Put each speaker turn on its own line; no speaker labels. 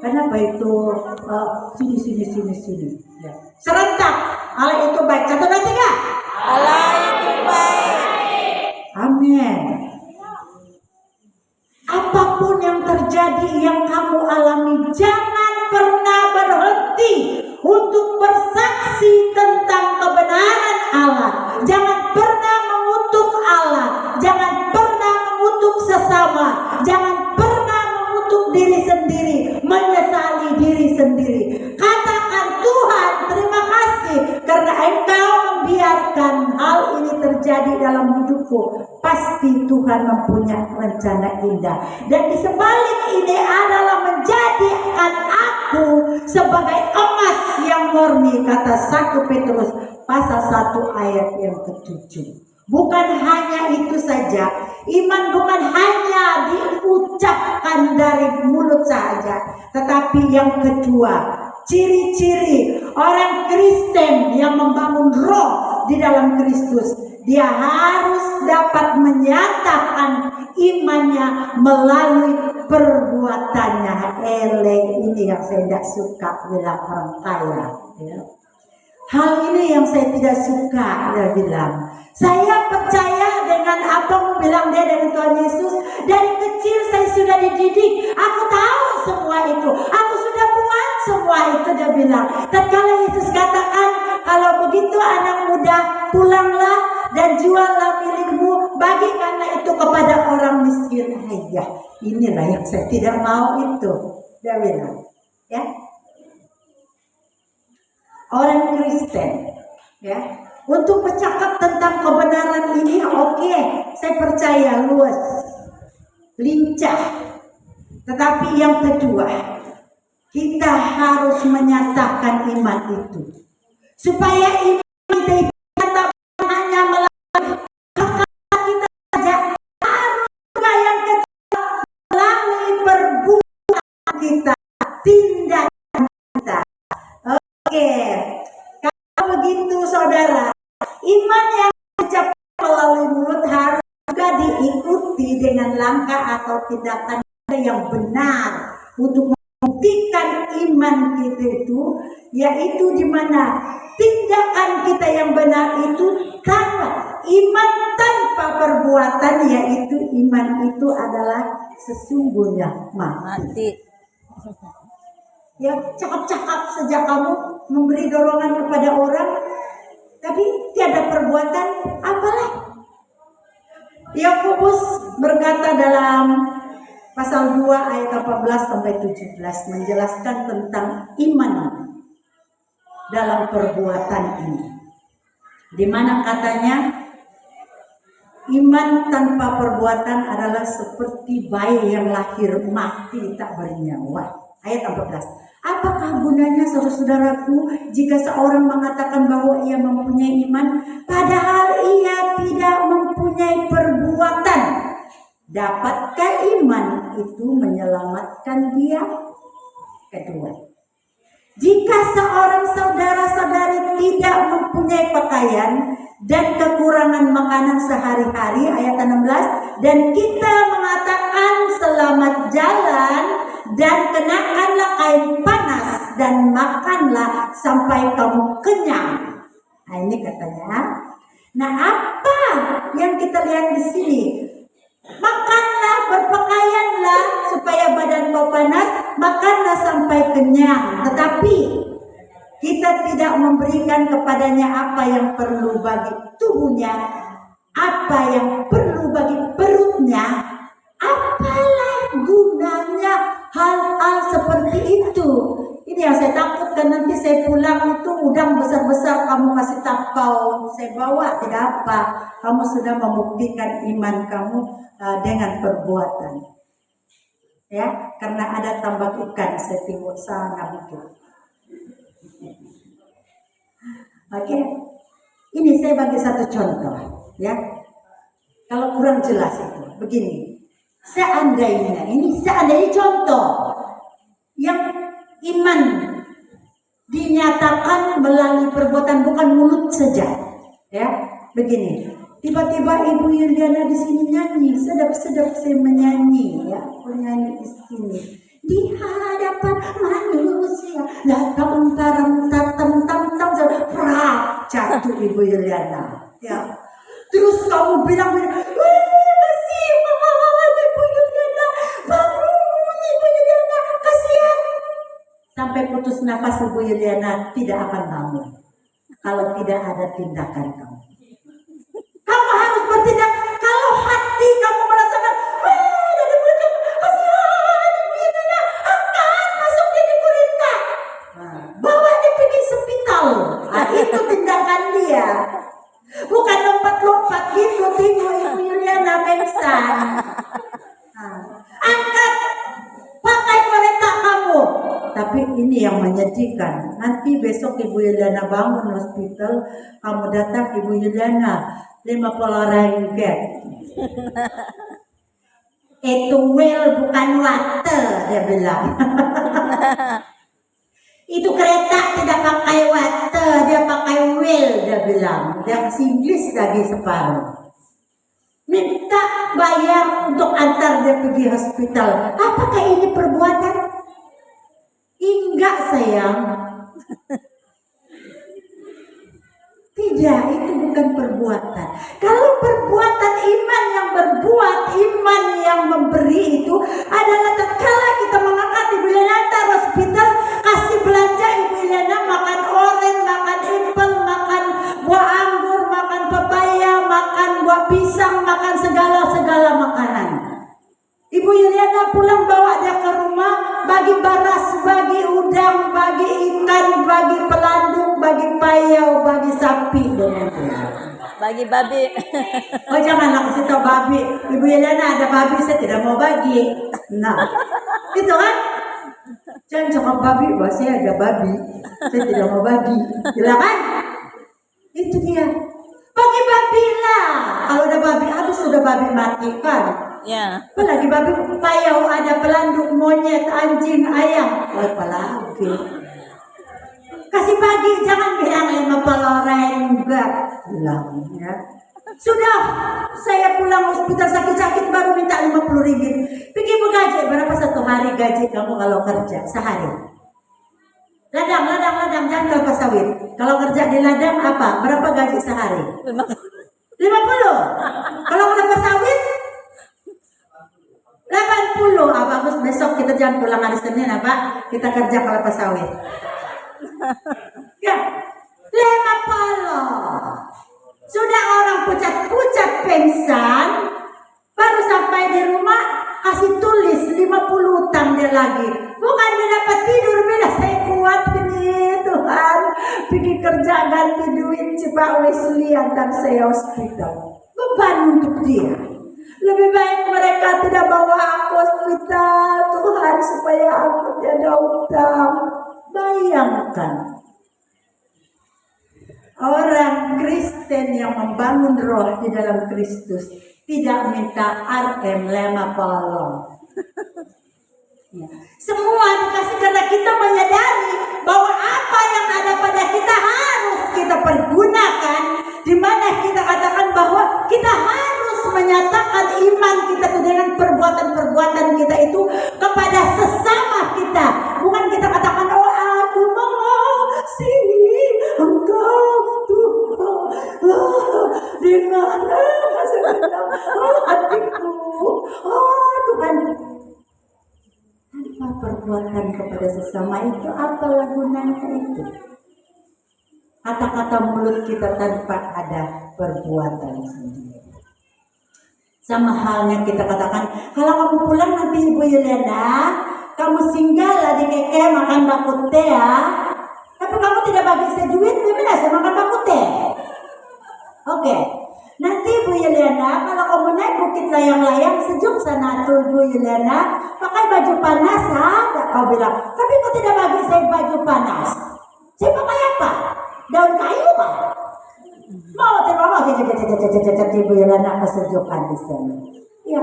Kenapa itu sini ya. Serentak Allah itu baik. 1, 2, 3.
Allah itu baik.
Amin. Apapun yang terjadi yang kamu alami, jangan pernah berhenti untuk bersaksi tentang kebenaran Allah. Jangan pernah mengutuk Allah. Jangan pernah mengutuk sesama. Jangan pernah mengutuk diri sendiri, menyesali diri sendiri. Katakan, Tuhan, terima kasih karena Engkau membiarkan hal ini terjadi dalam hidupku. Pasti Tuhan mempunyai rencana indah. Dan di sebalik ini adalah menjadikan aku sebagai emas yang murni, kata 1 Petrus pasal 1 ayat yang ke-7. Bukan hanya itu saja, iman bukan hanya diucapkan dari mulut saja, tetapi yang kedua, ciri-ciri orang Kristen yang membangun roh di dalam Kristus, dia harus dapat menyatakan imannya melalui perbuatannya. Ini yang saya tidak suka bilang orang kaya, ya. Hal ini yang saya tidak suka. Dia bilang, saya percaya dengan apa yang bilang dia dari Tuhan Yesus. Dari kecil saya sudah dididik, aku tahu semua itu, aku sudah buat semua itu, dia bilang. Tatkala Yesus katakan, kalau begitu anak muda, pulanglah dan juallah milikmu, bagikanlah itu kepada orang miskin. Ya, inilah yang saya tidak mau itu, dia bilang, ya. Orang Kristen, ya, untuk bercakap tentang kebenaran ini, oke, saya percaya luas, lincah. Tetapi yang kedua, kita harus menyatakan iman itu, supaya iman kita itu hanya melalui kata kita saja, harus juga yang kedua melalui perbuatan kita, tindakan kita. Oke, kalau begitu saudara, iman yang diucapkan melalui mulut harus juga diikuti dengan langkah atau tindakan yang benar untuk membuktikan iman kita itu, yaitu di mana tindakan kita yang benar itu tanpa iman tanpa perbuatan, yaitu iman itu adalah sesungguhnya mati. Ya, cakap-cakap saja kamu memberi dorongan kepada orang, tapi tiada perbuatan, apalah? Yakobus berkata dalam pasal 2 ayat 14 sampai 17 menjelaskan tentang iman dalam perbuatan ini, di mana katanya iman tanpa perbuatan adalah seperti bayi yang lahir mati tak bernyawa. Ayat 14. Apakah gunanya saudara-saudaraku jika seorang mengatakan bahwa ia mempunyai iman, padahal ia tidak mempunyai perbuatan? Dapatkah iman itu menyelamatkan dia? Kedua, jika seorang saudara-saudari tidak mempunyai pakaian dan kekurangan makanan sehari-hari, ayat 16, dan kita mengatakan selamat jalan dan kenakanlah kain panas dan makanlah sampai kamu kenyang. Nah, ini katanya. Nah, apa yang kita lihat di sini? Makanlah, berpakaianlah supaya badan kau panas, makanlah sampai kenyang. Tetapi kita tidak memberikan kepadanya apa yang perlu bagi tubuhnya, apa yang perlu bagi perutnya. Apalah gunanya hal-hal seperti itu? Ini yang saya takutkan, nanti saya pulang itu udang besar-besar kamu kasih tapau, saya bawa, tidak apa. Kamu sudah membuktikan iman kamu dengan perbuatan. Ya, karena ada tambak ikan saya tengok sana begitu. Oke, ini saya bagi satu contoh, ya. Kalau kurang jelas itu, begini. Seandainya contoh yang iman dinyatakan melalui perbuatan, bukan mulut saja, ya. Begini, tiba-tiba Ibu Yuliana di sini nyanyi, sedap-sedap saya menyanyi, ya, menyanyi di sini. di hadapan manusia. Datang barang tam jatuh Ibu Yuliana. Ya. Terus kamu bilang, kasih mama Ibu Yuliana, bangun Ibu Yuliana, kasihan. Sampai putus nafas Ibu Yuliana tidak akan bangun kalau tidak ada tindakan kamu. Kamu harus bertindak. Kalau hati kamu merasakan, kasihan Ibu Yuliana, angkat, masukin di gurita, bawa dia pergi hospital. Nah, itu tindakan dia. Bukan lompat-lompat gitu, tunggu Ibu Yuliana pingsan. Angkat, pakai kereta kamu. Tapi ini yang menyedihkan. Nanti besok Ibu Yuliana bangun hospital, kamu datang Ibu Yuliana 50 orang get. Itu well bukan water, dia bilang. Itu kereta tidak pakai water, dia pakai wheel, dia bilang. Dia Inggris lagi separuh. Minta bayar untuk antar dia pergi hospital. Apakah ini perbuatan? Enggak sayang. Tidak, itu bukan perbuatan. Kalau perbuatan iman yang berbuat, iman yang memberi itu adalah tatkala kita mengangkat Ibu Yuliana antar hospital, kasih belanja Ibu Yuliana makan oren, makan apple, makan buah anggur, makan pepaya, makan buah pisang, makan segala makanan. Ibu Yuliana pulang bawa dia ke rumah, bagi beras, bagi udang, bagi ikan, bagi pelandung, bagi payau, bagi sapi,
Bagi babi.
Oh jangan aku kasih tahu babi. Ibu Yuliana ada babi, saya tidak mau bagi. Nah, itu kan? Jangan cakap babi, bahwa saya ada babi, saya tidak mau bagi. Silakan. Itu dia. Bagi babi lah. Kalau ada babi habis sudah babi mati kan?
Ya.
Apalagi babi payau, ada pelanduk, monyet, anjing, ayam. Oh, apalagi. Kasih bagi, jangan bilang 50 orang enggak. Bilang ya. Sudah, saya pulang hospital sakit-sakit baru minta 50 ringgit. Pergi bergaji, berapa satu hari gaji kamu kalau kerja sehari? Ladang, jangan kelapa sawit. Kalau kerja di ladang apa? Berapa gaji sehari? 50. Kalau kelapa sawit 80. Bagus, besok kita jangan pulang hari Senin apa? Kita kerja kelapa sawit. Ya, 50. Sudah orang pucat-pucat pingsan, baru sampai di rumah kasih tulis 50 utang dia lagi. Bukan dia dapat tidur, bila saya kuat ini Tuhan, pergi kerja ganti duit coba Wesley antar saya hospital. Beban untuk dia. Lebih baik mereka tidak bawa aku hospital Tuhan supaya aku tidak utang. Bayangkan orang Kristen yang membangun roh di dalam Kristus tidak minta RM 50. Ya. Semua dikasih karena kita menyadari bahwa apa yang ada pada kita harus kita pergunakan, di mana kita katakan bahwa kita harus menyatakan iman kita dengan perbuatan-perbuatan kita itu kepada sesama kita. Bukan kita katakan, oh aku mengasihi engkau Tuhan, di mana segenap hatiku, oh Tuhan. Tanpa perbuatan kepada sesama itu apalah gunanya itu? Kata-kata mulut kita tanpa ada perbuatan sendiri. Sama halnya kita katakan, kalau kamu pulang nanti Ibu Yuliana, kamu singgahlah di keke makan bakute ya. Tapi kamu tidak bagi saya duit, bagaimana saya makan bakute? Oke. Nanti Ibu Yuliana, kalau kamu naik bukit layang-layang sejuk sana tuh Ibu Yuliana, pakai baju panas, ada kau bilang. Tapi kau tidak bagi saya baju panas. Saya pakai apa? Daun kayu kan? Mau tidak mau, Ibu Yuliana kesejukan di sana.